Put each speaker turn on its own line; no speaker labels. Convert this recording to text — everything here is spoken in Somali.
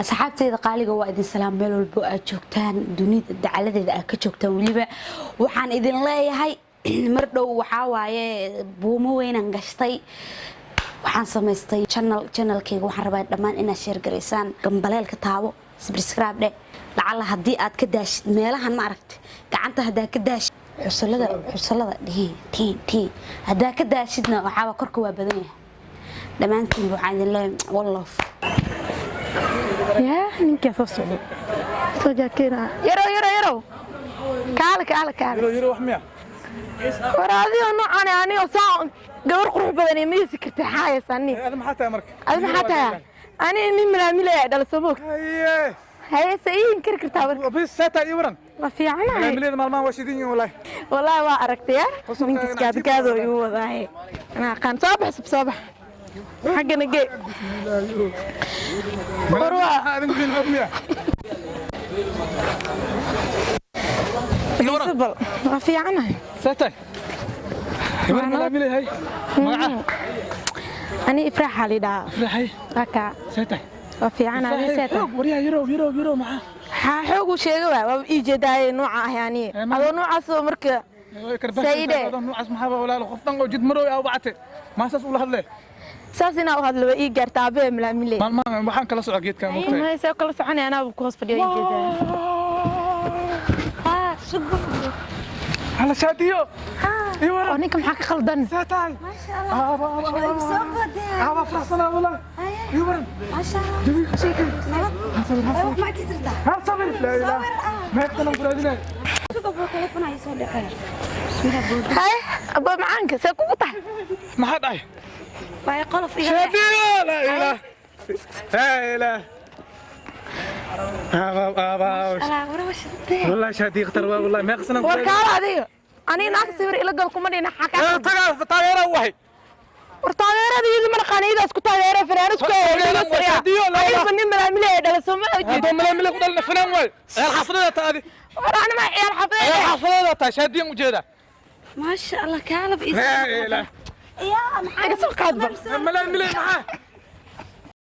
asxaabtayda qaaliga waa idin salaam meel walba aad joogtaan dunida dacaladeeda aad ka joogtaan waliba waxaan idin leeyahay mar dhow waxa waaye buumo weynaan gashtay waxaan samaystay channelkayga waxaan rabaa dhammaan inaad share gareysaan gambaleelka taabo subscribe dhe lacala hadii aad ka daashid meelahan ma aragtay gacanta hadaa ka daashid xusalada tiin hadaa ka daashidna waxa korka waa badan yahay dhamaantiin waxaan idin leeyahay wallah
يا نينك فصل سوجا كنا يرو كال
يرو وحمية
ورادي أنا وصاع قبر قروح بدني مية سكرت حاجة سني
هذا ما حتى مرك
هذا ما حتى أنا إني ملا دل سبوك هاي سيء كركت هذا
بس ساتا يورن
ما في عنا
مليون مال ما وشيدين والله
ما أركت يا نينك كذا يوه هاي أنا كان صباح حقنا جي
مروة هذا نقول حمية
يورن ما في عنا
ساتا يورن مال ملي هاي معه
أنا إفرح علي دا
فرحي
هكا
ساتا
وفي عنا ساتا
وريها يرو معه
حوق شيء ويجي نوعه يعني هذا نوع سو مركب
سيدة هذا نوع اسمه ولا الخفطان وجد مروي أو بعته ما أساس ولا هذا
ساسنا وهذا اللي يقدر تابع ملاملي
ما waxaan kala soo geedka
mugtay ma soo kala soconay ana ku hoos fadhiyo jeeda sugo
hala shaadiyo
oo ninka maxaa ka qaldan
saatay
ما شاء الله soo qaday
aba farsana wala يورن
ما شاء الله شكل نبض ما كسرتها
ها صبر لا اله ما تكلم فرادنا
soo qabo telefoon ay soo dhacay
هاي ابو معانك سoo ku qutay
ما حد اي
باي قلف
شادي لا اله لا اله
انا ورا وش
والله شادي اختر والله ما يقصنا
warkaal adiga ani naag sawir ila gal kuma dhina xaka
tagaa taageero wahay
wartaageeradiidu mar qaniidaas ku taageero fanaanadku ay nin malaamile dhala Soomaaliya
هذا ملامل قدلنا فلان واي الحفله تاعي
انا ما عيال حفله
الحفله تاع شادي وجهده
ما شاء الله كالب
لا اله
يا
انا سو قادبه
ملامل معاه